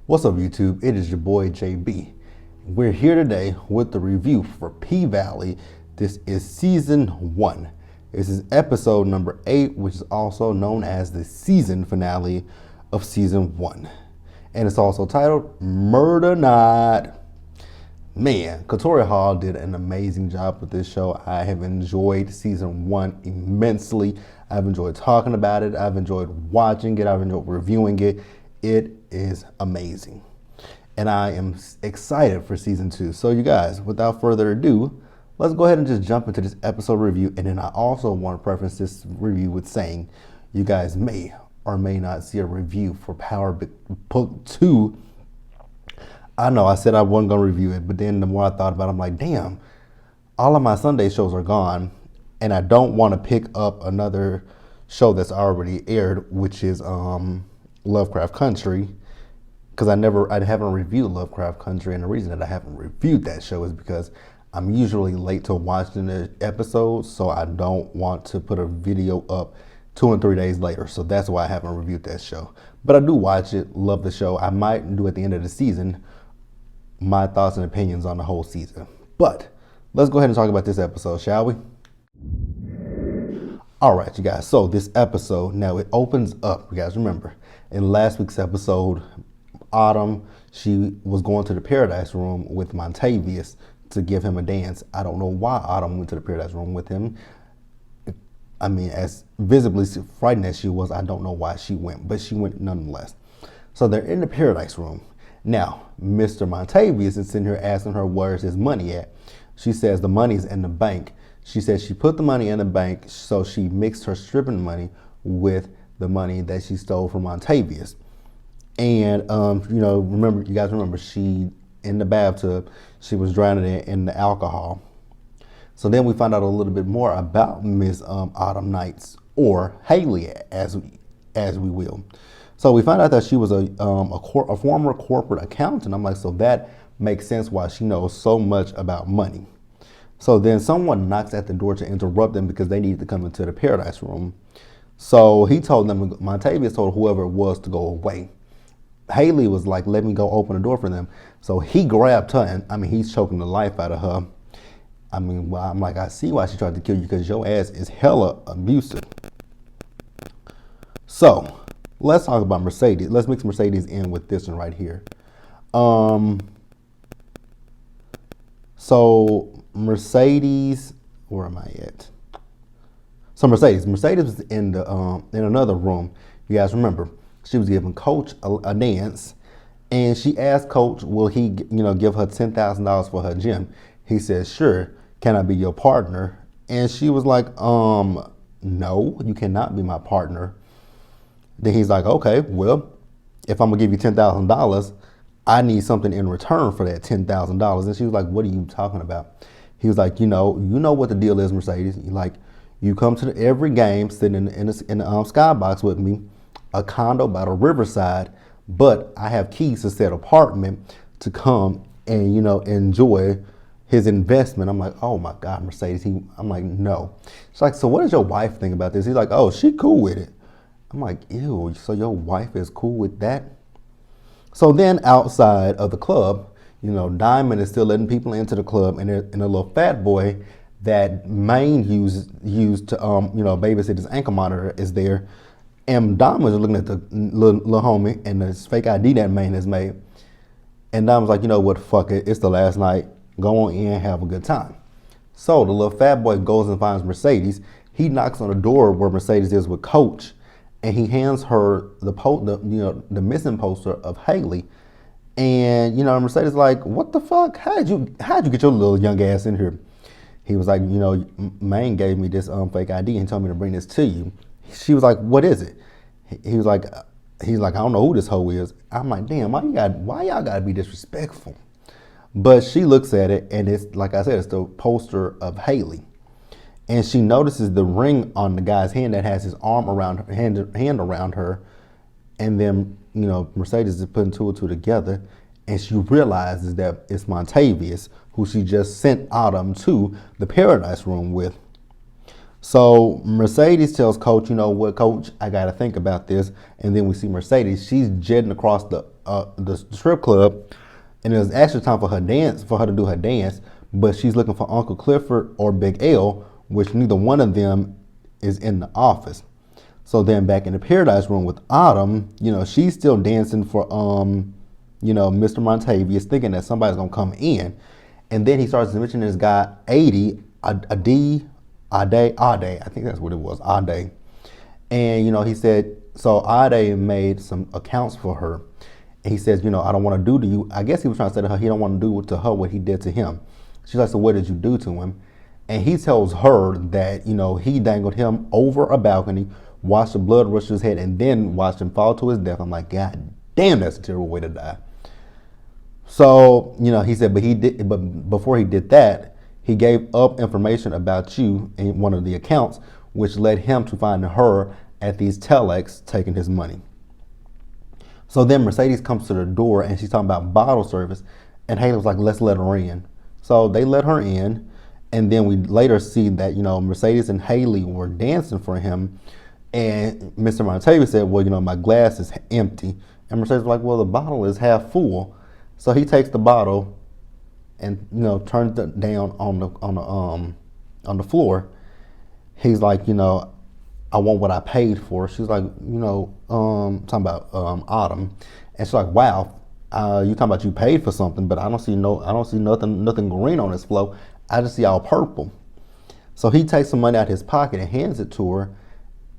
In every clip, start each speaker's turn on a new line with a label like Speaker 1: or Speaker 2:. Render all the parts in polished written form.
Speaker 1: What's up, YouTube? It is your boy JB. We're here today with the review for PValley. This is season 1. This is episode number 8, which is also known as the season finale of season 1. And it's also titled Murda Not. Man, Katori Hall did an amazing job with this show. I have enjoyed season 1 immensely. I've enjoyed talking about it. I've enjoyed watching it. I've enjoyed reviewing it. It is amazing. And I am excited for season 2. So you guys, without further ado, let's go ahead and just jump into this episode review. And then I also want to preface this review with saying you guys may or may not see a review for Power Book 2. I know I said I wasn't going to review it, but then the more I thought about it, I'm like, damn, all of my Sunday shows are gone, and I don't want to pick up another show that's already aired, which is Lovecraft Country, because I haven't reviewed Lovecraft Country, and the reason that I haven't reviewed that show is because I'm usually late to watching the episodes, so I don't want to put a video up 2 and 3 days later. So that's why I haven't reviewed that show. But I do watch it, love the show. I might do at the end of the season my thoughts and opinions on the whole season. But let's go ahead and talk about this episode, shall we? All right, you guys. So this episode, now it opens up. You guys remember, in last week's episode, Autumn, she was going to the Paradise Room with Montavious to give him a dance. I don't know why Autumn went to the Paradise Room with him. I mean, as visibly frightened as she was, I don't know why she went, but she went nonetheless. So they're in the Paradise Room. Now, Mr. Montavious is sitting here asking her where's his money at. She says the money's in the bank. She says she put the money in the bank, so she mixed her stripping money with the money that she stole from Montavious. And, you guys remember she, in the bathtub, she was drowning in the alcohol. So then we find out a little bit more about Miss Autumn Nights, or Haley, as we will. So we find out that she was a former corporate accountant. I'm like, so that makes sense why she knows so much about money. So then someone knocks at the door to interrupt them because they needed to come into the Paradise Room. So he told them, Montavious told whoever it was to go away. Haley was like, let me go open the door for them. So he grabbed her, and he's choking the life out of her. I'm like, I see why she tried to kill you, because your ass is hella abusive. So let's talk about Mercedes. Let's mix Mercedes in with this one right here. So Mercedes, where am I at? So Mercedes was in the in another room. You guys remember, she was giving Coach a dance, and she asked Coach, will he, give her $10,000 for her gym? He said, sure. Can I be your partner? And she was like, no, you cannot be my partner. Then he's like, okay, well, if I'm gonna give you $10,000, I need something in return for that $10,000. And she was like, what are you talking about? He was like, you know what the deal is, Mercedes. You come to every game, sitting in the skybox with me, a condo by the riverside, but I have keys to said apartment to come and, enjoy his investment. I'm like, oh my God, Mercedes. I'm like, no. She's like, so what does your wife think about this? He's like, oh, she cool with it. I'm like, ew, so your wife is cool with that? So then outside of the club, Diamond is still letting people into the club, and a little fat boy that Maine used to, babysit his ankle monitor is there. And Diamond was looking at the little homie and this fake ID that Maine has made. And Diamond's like, you know what, fuck it, it's the last night. Go on in, have a good time. So the little fat boy goes and finds Mercedes. He knocks on the door where Mercedes is with Coach, and he hands her the missing poster of Haley. And Mercedes is like, what the fuck? How'd you get your little young ass in here? He was like, Maine gave me this fake ID and told me to bring this to you. She was like, what is it? He's like, I don't know who this hoe is. I'm like, damn, why y'all gotta be disrespectful? But she looks at it, and it's, like I said, it's the poster of Haley. And she notices the ring on the guy's hand that has his arm around her, hand around her. And then, Mercedes is putting 2 and 2 together, and she realizes that it's Montavious, who she just sent Autumn to the Paradise Room with. So Mercedes tells Coach, you know what, Coach, I got to think about this. And then we see Mercedes, she's jetting across the the strip club, and it was actually time for her to do her dance, but she's looking for Uncle Clifford or Big L, which neither one of them is in the office. So then back in the Paradise Room with Autumn, she's still dancing for Mr. Montavious, thinking that somebody's gonna come in, and then he starts mentioning this guy 80 Ade, I think that's what it was, Ade. And he said, so Ade made some accounts for her, and he says, I don't want to do to you. I guess he was trying to say to her, he don't want to do to her what he did to him. She's like, so what did you do to him? And he tells her that he dangled him over a balcony, watched the blood rush to his head, and then watched him fall to his death. I'm like, God damn, that's a terrible way to die. So, he said, but before he did that, he gave up information about you in one of the accounts, which led him to find her at these telex taking his money. So then Mercedes comes to the door and she's talking about bottle service, and Haley was like, let's let her in. So they let her in, and then we later see that, Mercedes and Haley were dancing for him, and Mr. Montavious said, well, my glass is empty. And Mercedes was like, well, the bottle is half full. So he takes the bottle and, turns it down on the floor. He's like, I want what I paid for. She's like, talking about Autumn, and she's like, wow, you talking about you paid for something, but I don't see nothing green on this flow. I just see all purple. So he takes some money out of his pocket and hands it to her,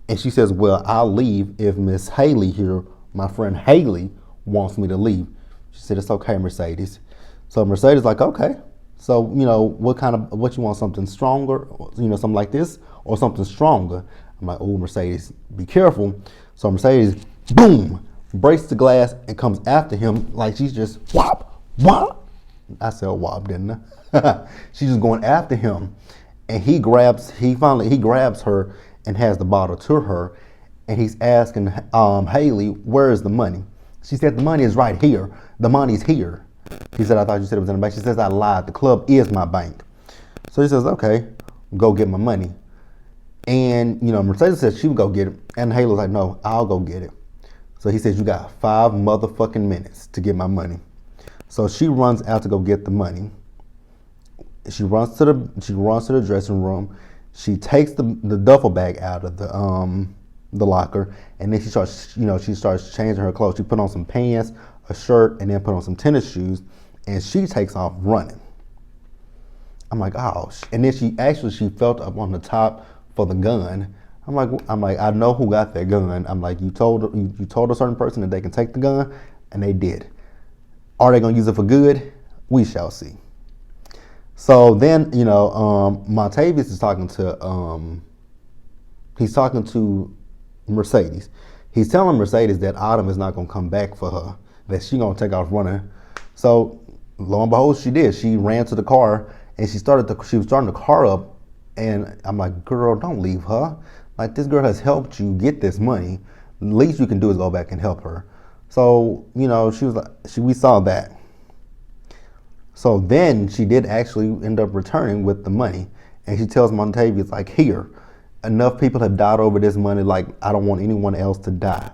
Speaker 1: and she says, well, I'll leave if Miss Haley here, my friend Haley, wants me to leave. She said, it's okay, Mercedes. So Mercedes like, okay. So, what you want, something stronger, something like this, or something stronger? I'm like, oh, Mercedes, be careful. So Mercedes, boom, breaks the glass and comes after him like she's just whop, whop. I said whop, didn't I? She's just going after him. And he grabs her and has the bottle to her. And he's asking Haley, where is the money? She said, the money is right here. The money's here. He said, I thought you said it was in the bank. She says, I lied. The club is my bank. So he says, okay, go get my money. And, Mercedes said she would go get it. And Haley was like, no, I'll go get it. So he says, you got 5 motherfucking minutes to get my money. So she runs out to go get the money. She runs to the dressing room. She takes the duffel bag out of the locker, and then she starts changing her clothes. She put on some pants, a shirt, and then put on some tennis shoes, and she takes off running. I'm like, oh, and then she felt up on the top for the gun. I'm like, I know who got that gun. I'm like, you told a certain person that they can take the gun, and they did. Are they gonna use it for good? We shall see. So then, Montavious is talking to Mercedes. He's telling Mercedes that Autumn is not gonna come back for her, that she's gonna take off running. So lo and behold, she did. She ran to the car and she was starting the car up, and I'm like, girl, don't leave her. Like, this girl has helped you get this money. The least you can do is go back and help her. So, she was like, we saw that. So then she did actually end up returning with the money, and she tells Montavious, like, here, enough people have died over this money, like, I don't want anyone else to die.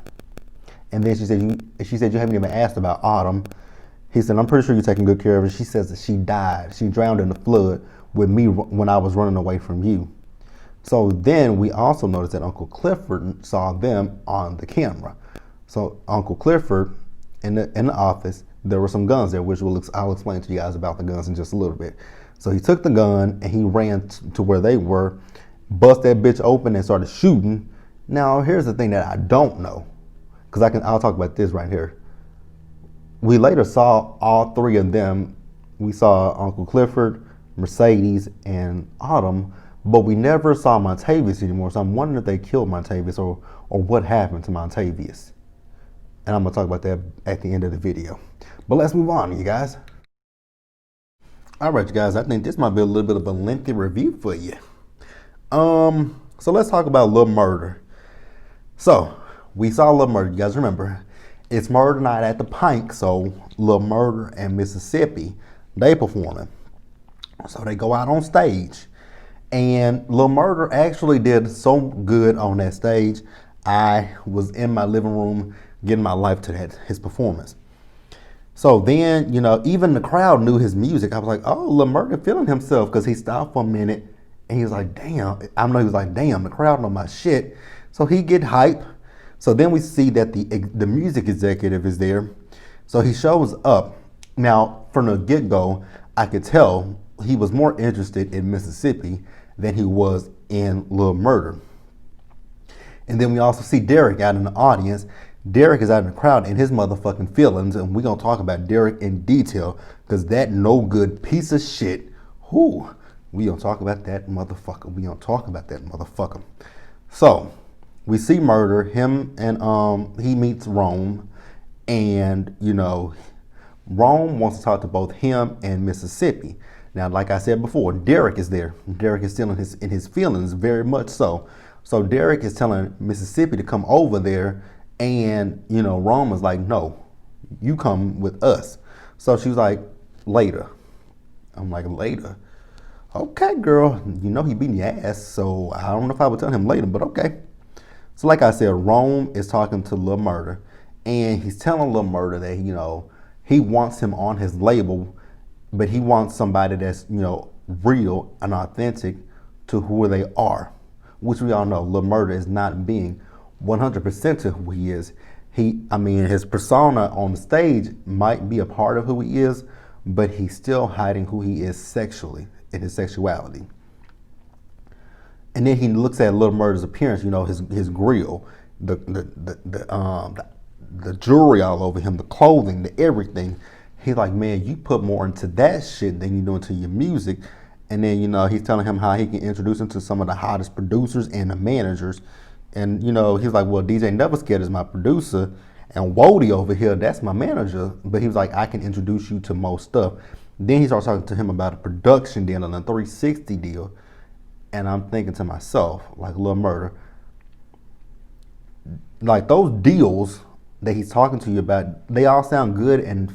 Speaker 1: And then she said, you haven't even asked about Autumn. He said, I'm pretty sure you're taking good care of her. She says that she died. She drowned in the flood with me when I was running away from you. So then we also noticed that Uncle Clifford saw them on the camera. So Uncle Clifford, in the office, there were some guns there, which I'll explain to you guys about the guns in just a little bit. So he took the gun and he ran to where they were, bust that bitch open and started shooting. Now, here's the thing that I don't know, because I'll talk about this right here. We later saw all 3 of them. We saw Uncle Clifford, Mercedes, and Autumn, but we never saw Montavious anymore. So I'm wondering if they killed Montavious or what happened to Montavious. And I'm gonna talk about that at the end of the video. But let's move on, you guys. All right, you guys, I think this might be a little bit of a lengthy review for you. So let's talk about Lil Murda. So we saw Lil Murda. You guys remember, it's Murda night at the Pink. So Lil Murda and Mississippi, they performing. So they go out on stage, and Lil Murda actually did so good on that stage. I was in my living room getting my life to his performance. So then, even the crowd knew his music. I was like, oh, Lil Murda feeling himself, because he stopped for a minute and he was like, damn. I know he was like, damn, the crowd know my shit. So he get hype. So then we see that the music executive is there. So he shows up. Now, from the get-go, I could tell he was more interested in Mississippi than he was in Lil Murda. And then we also see Derek out in the audience. Derek is out in the crowd in his motherfucking feelings, and we're gonna talk about Derek in detail, because that no good piece of shit, we gonna talk about that motherfucker. So we see Murda, him and he meets Rome, and Rome wants to talk to both him and Mississippi. Now, like I said before, Derek is there. Derek is still in his feelings, very much so. So Derek is telling Mississippi to come over there, and Rome is like, no, you come with us. So she was like, later. I'm like, later? Okay, girl, he beating your ass, so I don't know if I would tell him later, but okay. So like I said, Rome is talking to Lil Murda, and he's telling Lil Murda that, he wants him on his label, but he wants somebody that's, real and authentic to who they are, which we all know Lil Murda is not being 100% to who he is. His persona on stage might be a part of who he is, but he's still hiding who he is sexually, in his sexuality. And then he looks at Lil Murda's appearance, his grill, the jewelry all over him, the clothing, the everything. He's like, man, you put more into that shit than you do into your music. And then, he's telling him how he can introduce him to some of the hottest producers and the managers. And, he's like, well, DJ Never Scared is my producer, and Wody over here, that's my manager. But he was like, I can introduce you to most stuff. Then he starts talking to him about a production deal and a 360 deal. And I'm thinking to myself, like, Lil Murda, like those deals that he's talking to you about, they all sound good, and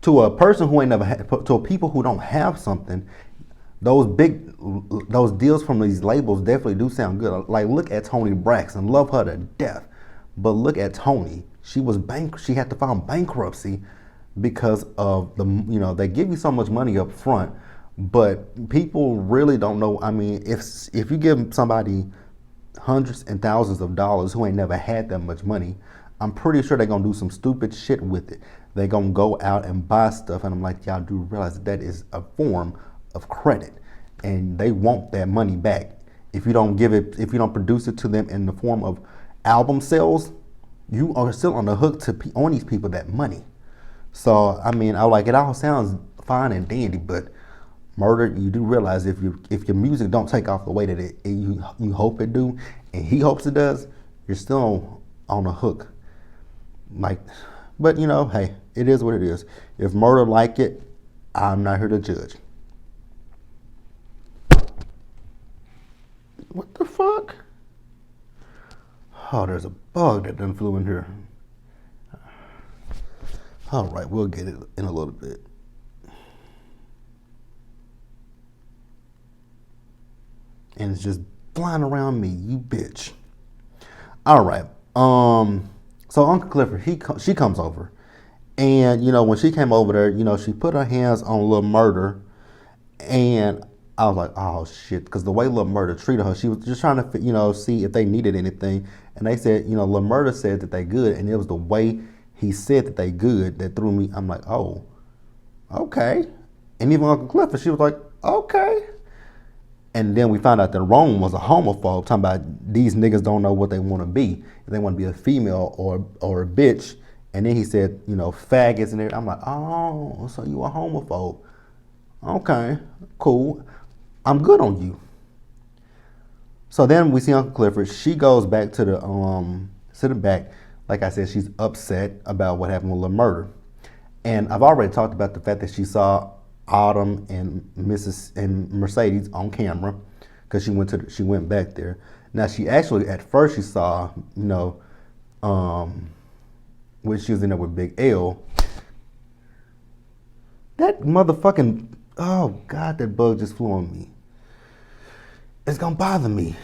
Speaker 1: to a person who ain't never had, to people who don't have something, those deals from these labels definitely do sound good. Like, look at Toni Braxton, love her to death, but look at Toni. She had to file bankruptcy because of they give you so much money up front, but people really don't know. If you give somebody hundreds and thousands of dollars who ain't never had that much money, I'm pretty sure they're gonna do some stupid shit with it. They're gonna go out and buy stuff, and I'm like, y'all do realize that is a form of credit, and they want that money back. If you don't produce it to them in the form of album sales, you are still on the hook to owe these people that money. So it all sounds fine and dandy, but Murda, you do realize if your music don't take off the way that you hope it do, and he hopes it does, you're still on the hook. But hey, it is what it is. If Murda like it, I'm not here to judge. What the fuck? Oh, there's a bug that done flew in here. All right, we'll get it in a little bit. And it's just flying around me, you bitch. All right. So Uncle Clifford, she comes over, and when she came over there, she put her hands on Lil Murda, and I was like, oh shit, because the way Lil Murda treated her, she was just trying to see if they needed anything, and they said, Lil Murda said that they good, and it was the way he said that they good that threw me. I'm like, oh, okay, and even Uncle Clifford, she was like, okay. And then we found out that Rome was a homophobe, talking about these niggas don't know what they want to be. If they want to be a female or a bitch. And then he said, faggots and everything. I'm like, oh, so you a homophobe. Okay, cool. I'm good on you. So then we see Uncle Clifford. She goes back to the back. Like I said, she's upset about what happened with Lil Murda. And I've already talked about the fact that she saw Autumn and Mercedes on camera, because she went back there. Now she actually at first she saw when she was in there with Big L. That motherfucking, oh God, that bug just flew on me. It's gonna bother me.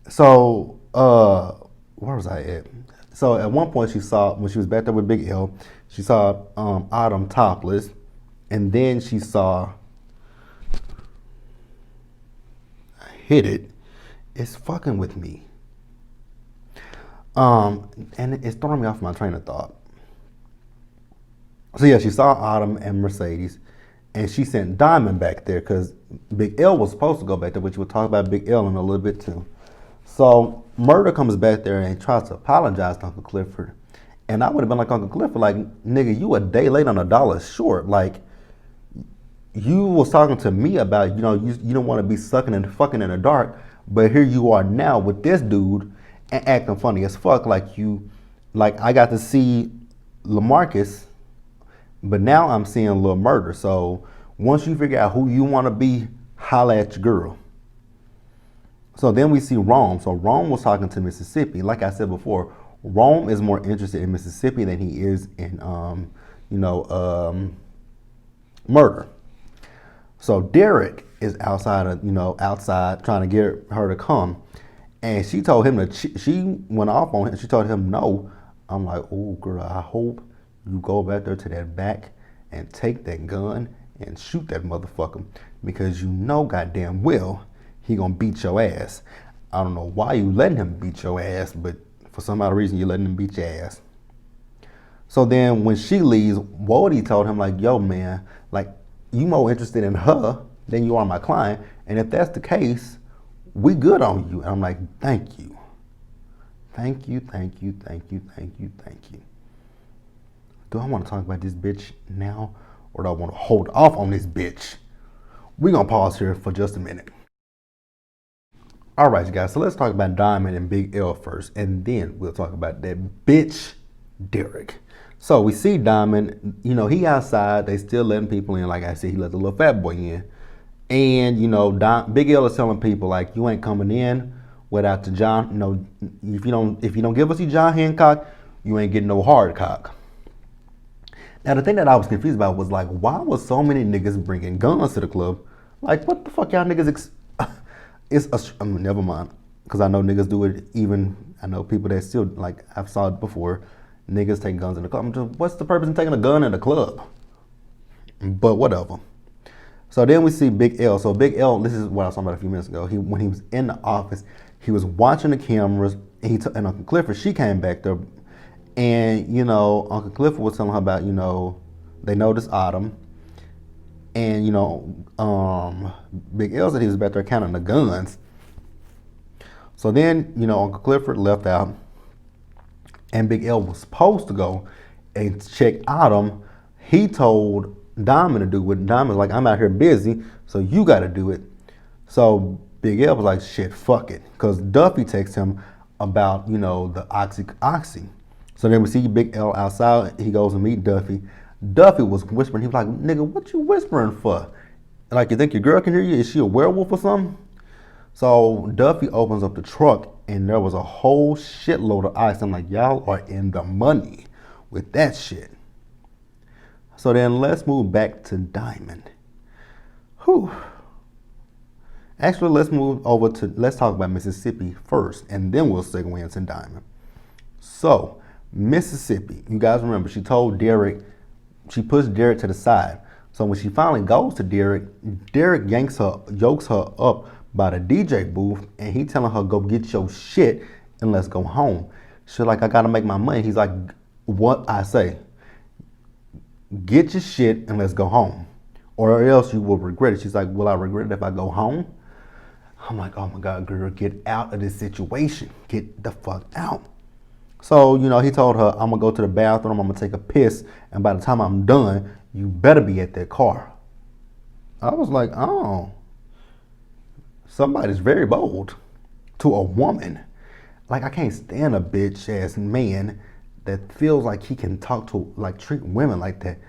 Speaker 1: So where was I at? So at one point she saw, when she was back there with Big L, she saw Autumn topless, and then she saw, I hit it, it's fucking with me. And it's throwing me off my train of thought. So yeah, she saw Autumn and Mercedes, and she sent Diamond back there because Big L was supposed to go back there, which we'll talk about Big L in a little bit too. So Murda comes back there and tries to apologize to Uncle Clifford. And I would have been like, Uncle Clifford, like, nigga, you a day late on $1 short. Like, you was talking to me about, you don't want to be sucking and fucking in the dark, but here you are now with this dude and acting funny as fuck. Like I got to see LaMarcus, but now I'm seeing Lil Murda. So once you figure out who you want to be, holla at your girl. So then we see Rome. So Rome was talking to Mississippi. Like I said before, Rome is more interested in Mississippi than he is in, Murda. So Derek is outside trying to get her to come. And she told him she went off on him. She told him no. I'm like, oh, girl, I hope you go back there to that back and take that gun and shoot that motherfucker. Because you know goddamn well he gonna beat your ass. I don't know why you letting him beat your ass, but for some odd reason you're letting him beat your ass. So then when she leaves, Wody told him like, yo man, like you more interested in her than you are my client. And if that's the case, we good on you. And I'm like, thank you. Thank you, thank you, thank you, thank you, thank you. Do I want to talk about this bitch now or do I want to hold off on this bitch? We're going to pause here for just a minute. All right, you guys, so let's talk about Diamond and Big L first, and then we'll talk about that bitch, Derek. So we see Diamond, he outside, they still letting people in. Like I said, he let the little fat boy in. And, Big L is telling people, like, you ain't coming in without the John, if you don't give us your John Hancock, you ain't getting no hard cock. Now, the thing that I was confused about was, like, why was so many niggas bringing guns to the club? Like, what the fuck y'all niggas never mind, because I know niggas do it. Even I know people that still, like, I've saw it before, niggas take guns in the club. I'm just, what's the purpose of taking a gun in the club? But whatever. So then we see Big L. So Big L, this is what I was talking about a few minutes ago. When he was in the office, he was watching the cameras, and and Uncle Clifford, she came back there, and Uncle Clifford was telling her about they noticed Autumn. And, Big L said he was back there counting the guns. So then, Uncle Clifford left out. And Big L was supposed to go and check Autumn. He told Diamond to do it. Diamond's like, I'm out here busy, so you got to do it. So Big L was like, shit, fuck it. Because Duffy texts him about, the oxy. So then we see Big L outside. He goes and meet Duffy. Duffy was whispering. He was like, nigga, what you whispering for? Like, you think your girl can hear you? Is she a werewolf or something? So Duffy opens up the truck, and there was a whole shitload of ice. I'm like, y'all are in the money with that shit. So then let's move back to Diamond. Whew. Actually, let's talk about Mississippi first, and then we'll segue into Diamond. So, Mississippi, you guys remember, she pushed Derek to the side. So when she finally goes to Derek, Derek yokes her up by the DJ booth, and he telling her, go get your shit and let's go home. She's like, I gotta make my money. He's like, what I say? Get your shit and let's go home, or else you will regret it. She's like, will I regret it if I go home? I'm like, oh my God, girl, get out of this situation. Get the fuck out. So, he told her, I'm gonna go to the bathroom, I'm gonna take a piss, and by the time I'm done, you better be at that car. I was like, oh, somebody's very bold to a woman. Like, I can't stand a bitch ass man that feels like he can treat women like that.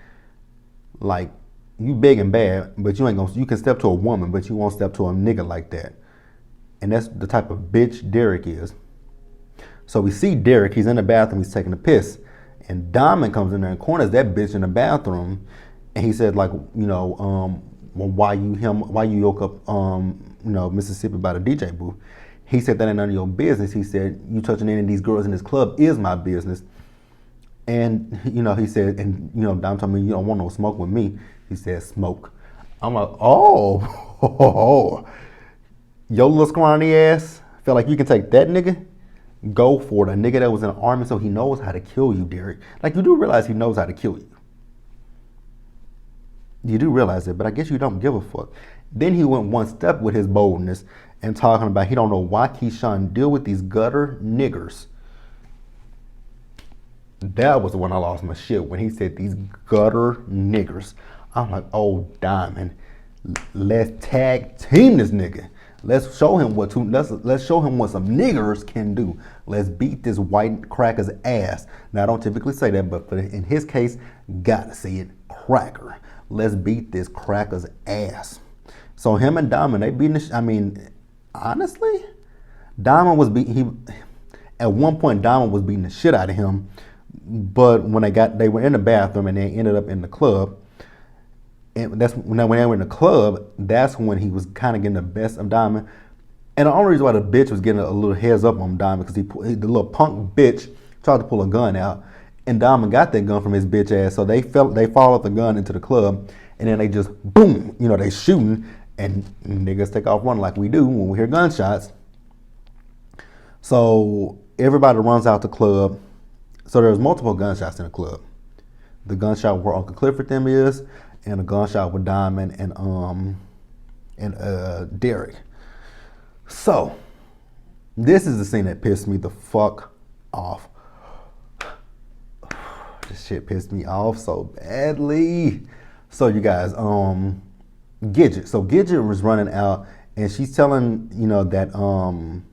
Speaker 1: Like, you big and bad, but you can step to a woman, but you won't step to a nigga like that. And that's the type of bitch Derek is. So we see Derek, he's in the bathroom, he's taking a piss. And Diamond comes in there and corners that bitch in the bathroom. And he said, like, why you yoke up, Mississippi by the DJ booth? He said that ain't none of your business. He said, you touching any of these girls in this club is my business. And, he said, and, Dom told me, you don't want no smoke with me. He said, smoke. I'm like, oh, your little scrawny ass felt like you can take that nigga? Go for it. A nigga that was in the army, so he knows how to kill you, Derek. Like, you do realize he knows how to kill you. You do realize it, but I guess you don't give a fuck. Then he went one step with his boldness and talking about he don't know why Keyshawn deal with these gutter niggers. That was when I lost my shit, when he said these gutter niggers. I'm like, oh, Diamond, let's tag team this nigga. Let's show him let's show him what some niggers can do. Let's beat this white cracker's ass. Now I don't typically say that, but in his case, gotta say it, cracker. Let's beat this cracker's ass. So him and Diamond, they beating honestly, Diamond was at one point Diamond was beating the shit out of him. But when they were in the bathroom and they ended up in the club. And that's when they were in the club, that's when he was kind of getting the best of Diamond. And the only reason why the bitch was getting a little heads up on Diamond, because the little punk bitch tried to pull a gun out, and Diamond got that gun from his bitch ass. So they followed the gun into the club, and then they just boom, they shooting, and niggas take off running like we do when we hear gunshots. So everybody runs out the club. So there's multiple gunshots in the club. The gunshot where Uncle Clifford them is, and a gunshot with Diamond and Derek. So this is the scene that pissed me the fuck off. This shit pissed me off so badly. So you guys, Gidget. So Gidget was running out, and she's telling that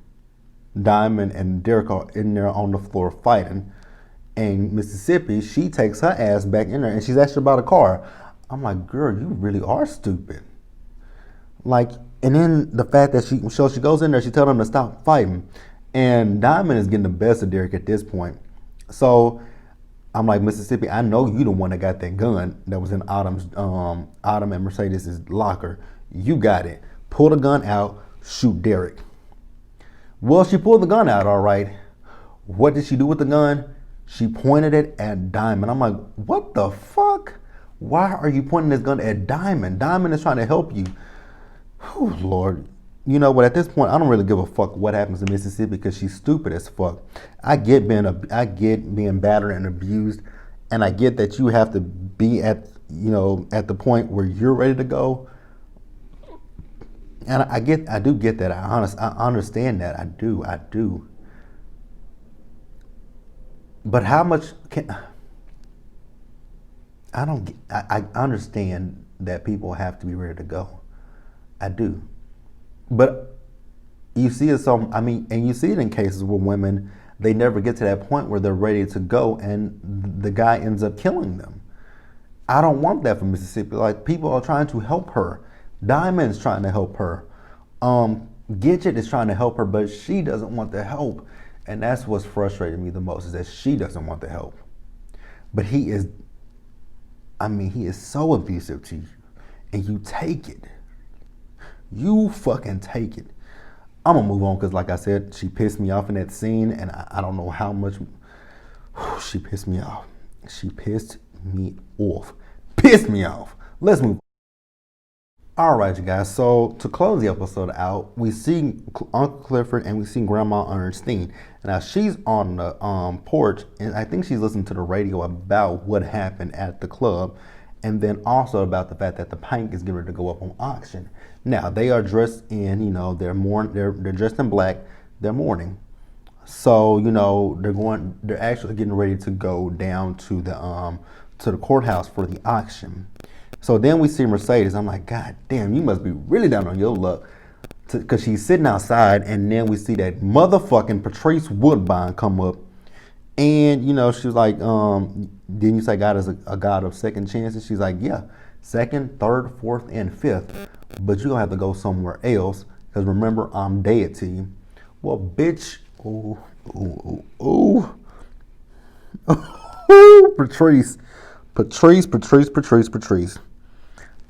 Speaker 1: Diamond and Derek are in there on the floor fighting. And Mississippi, she takes her ass back in there, and she's asking about a car. I'm like, girl, you really are stupid. Like, and then the fact that she goes in there, she tells them to stop fighting. And Diamond is getting the best of Derek at this point. So I'm like, Mississippi, I know you the one that got that gun that was in Autumn and Mercedes' locker. You got it. Pull the gun out, shoot Derek. Well, she pulled the gun out, all right. What did she do with the gun? She pointed it at Diamond. I'm like, what the fuck? Why are you pointing this gun at Diamond? Diamond is trying to help you. Oh, Lord. You know what? At this point, I don't really give a fuck what happens in Mississippi because she's stupid as fuck. I get being battered and abused, and I get that you have to be at the point where you're ready to go. And I do get that. I understand that. I do. But how much I understand that people have to be ready to go. I do. But you see it and you see it in cases where women, they never get to that point where they're ready to go and the guy ends up killing them. I don't want that for Mississippi. Like, people are trying to help her. Diamond's trying to help her. Gidget is trying to help her, but she doesn't want the help. And that's what's frustrating me the most, is that she doesn't want the help. But he is so abusive to you. And you take it. You fucking take it. I'm gonna move on because, like I said, she pissed me off in that scene, and I don't know how much she pissed me off. She pissed me off. Pissed me off. Let's move on. All right, you guys. So to close the episode out, we see Uncle Clifford and we see Grandma Ernestine. Now she's on the porch, and I think she's listening to the radio about what happened at the club, and then also about the fact that the paint is getting ready to go up on auction. Now they are dressed in, they're dressed in black. They're mourning. So they're actually getting ready to go down to the courthouse for the auction. So then we see Mercedes. I'm like, God damn, you must be really down on your luck. Because she's sitting outside, and then we see that motherfucking Patrice Woodbine come up. And, she was like, didn't you say God is a God of second chances? She's like, yeah, second, third, fourth, and fifth. But you're going to have to go somewhere else. Because remember, I'm dead to you. Well, bitch. Ooh. Patrice.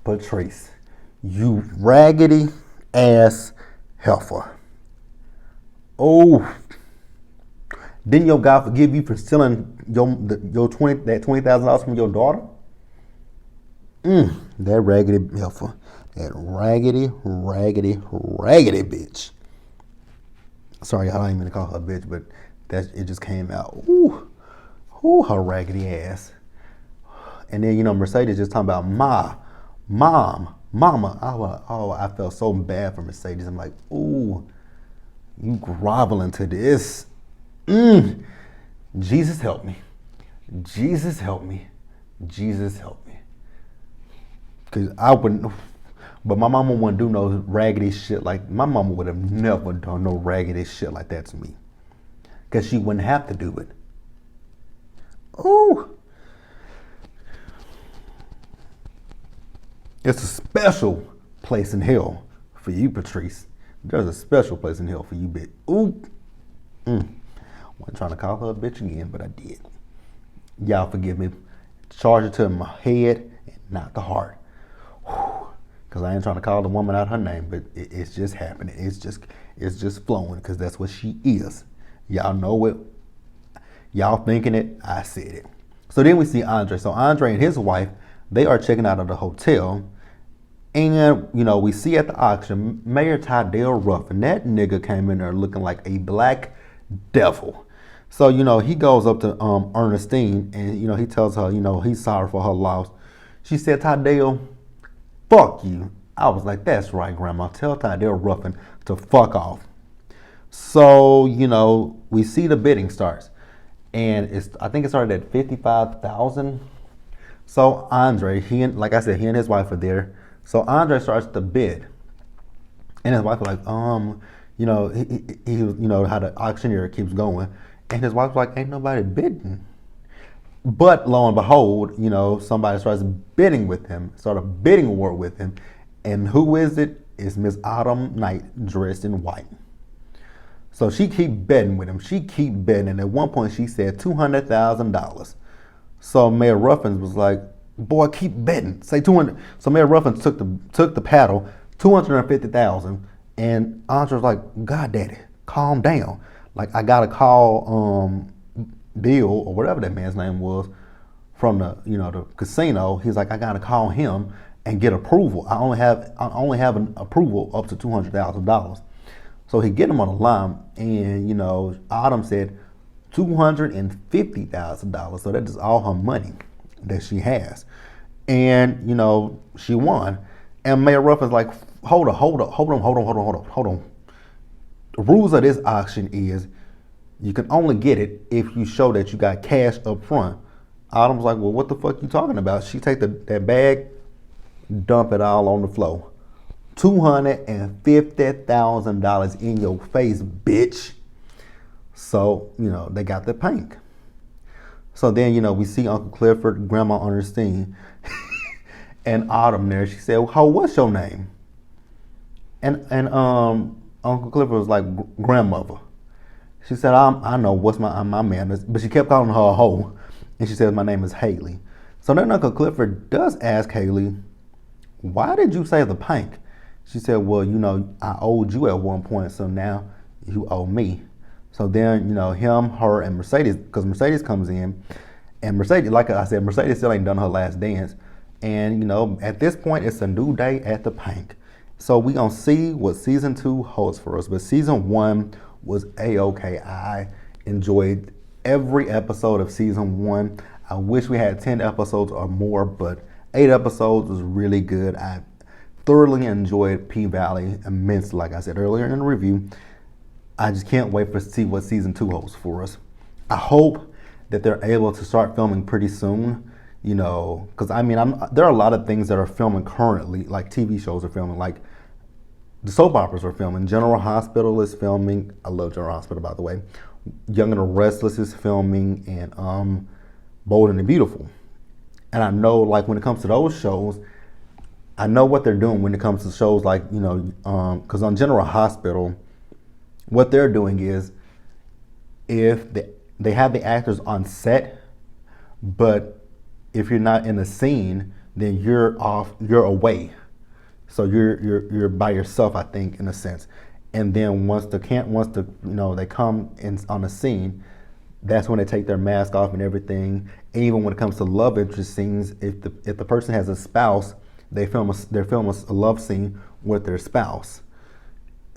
Speaker 1: Patrice, you raggedy ass heifer. Oh, didn't your God forgive you for stealing your $20,000 from your daughter? That raggedy heifer, that raggedy bitch. Sorry, I don't even mean to call her a bitch, but it just came out. Ooh, her raggedy ass. And then Mercedes just talking about mama. I felt so bad for Mercedes. I'm like, ooh, you groveling to this. Jesus help me. Jesus help me. Jesus help me. Cause I wouldn't, but my mama wouldn't do no raggedy shit like, my mama would have never done no raggedy shit like that to me. Cause she wouldn't have to do it. Ooh. It's a special place in hell for you, Patrice. There's a special place in hell for you, bitch. Ooh. Wasn't trying to call her a bitch again, but I did. Y'all forgive me. Charge it to my head and not the heart. Because I ain't trying to call the woman out her name, but it's just happening. It's just flowing because that's what she is. Y'all know it. Y'all thinking it. I said it. So then we see Andre. So Andre and his wife, they are checking out of the hotel. And, we see at the auction, Mayor Tydell Ruffin, that nigga came in there looking like a black devil. So, he goes up to Ernestine and, he tells her, he's sorry for her loss. She said, Tydell, fuck you. I was like, that's right, Grandma. Tell Tydell Ruffin to fuck off. So, we see the bidding starts. And I think it started at $55,000. So Andre, like I said, he and his wife are there. So Andre starts to bid, and his wife was like, how the auctioneer keeps going, and his wife's like, ain't nobody bidding. But lo and behold, somebody starts bidding with him, start a bidding war with him, and who is it? It's Miss Autumn Night dressed in white. So she keep betting with him. She keep betting, and at one point she said $200,000. So Mayor Ruffins was like, boy, keep betting. Say 200. So Mayor Ruffins took the paddle, 250,000, and Andre was like, God daddy, calm down. Like, I gotta call Bill or whatever that man's name was from the casino. He's like, I gotta call him and get approval. I only have an approval up to $200,000. So he get him on the line, and Autumn said $250,000. So that is all her money that she has, and she won. And Mayor Ruffin's like, hold on. The rules of this auction is you can only get it if you show that you got cash up front. Autumn's like, well, what the fuck you talking about? She take that bag, dump it all on the floor. $250,000 in your face, bitch. So, they got the pink. So then, we see Uncle Clifford, Grandma Ernestine, and Autumn there. She said, "Ho, what's your name?" And Uncle Clifford was like, "Grandmother." She said, "I know what's my man," but she kept calling her a hoe, and she said, "My name is Haley." So then Uncle Clifford does ask Haley, "Why did you say the pink?" She said, "Well, I owed you at one point, so now you owe me." So then, him, her, and Mercedes, because Mercedes comes in, and Mercedes, like I said, Mercedes still ain't done her last dance. And, at this point, it's a new day at the Pink. So we gonna see what season 2 holds for us. But season 1 was A-okay. I enjoyed every episode of season 1. I wish we had 10 episodes or more, but 8 episodes was really good. I thoroughly enjoyed P-Valley immensely, like I said earlier in the review. I just can't wait to see what season 2 holds for us. I hope that they're able to start filming pretty soon, because there are a lot of things that are filming currently, like TV shows are filming, like the soap operas are filming. General Hospital is filming. I love General Hospital, by the way. Young and the Restless is filming, and Bold and the Beautiful. And I know, like, when it comes to those shows, I know what they're doing when it comes to shows like, because on General Hospital, what they're doing is, if they have the actors on set, but if you're not in the scene, then you're away. So you're by yourself, I think, in a sense. And then once they come in on the scene, that's when they take their mask off and everything. And even when it comes to love interest scenes, if the person has a spouse, they film a love scene with their spouse.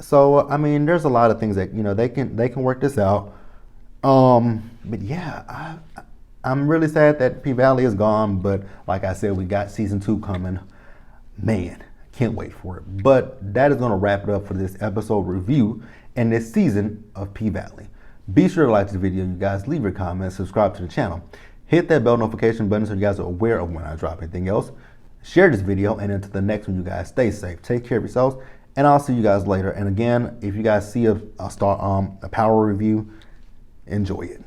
Speaker 1: So I mean, there's a lot of things that they can work this out. But yeah, I'm really sad that P-Valley is gone. But like I said, we got season 2 coming. Man, can't wait for it. But that is going to wrap it up for this episode review and this season of P-Valley. Be sure to like this video, you guys. Leave your comments, subscribe to the channel. Hit that bell notification button so you guys are aware of when I drop anything else. Share this video, and until the next one, you guys stay safe. Take care of yourselves, and I'll see you guys later. And again, if you guys see a power review, enjoy it.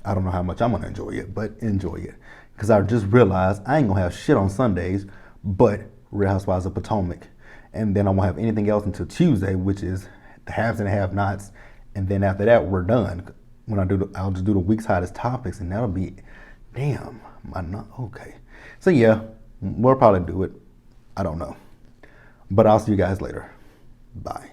Speaker 1: I don't know how much I'm going to enjoy it, but enjoy it. Because I just realized I ain't going to have shit on Sundays, but Real Housewives of Potomac. And then I won't have anything else until Tuesday, which is the haves and have-nots. And then after that, we're done. When I'll just do the week's hottest topics, and that'll be, okay. So yeah, we'll probably do it. I don't know. But I'll see you guys later. Bye.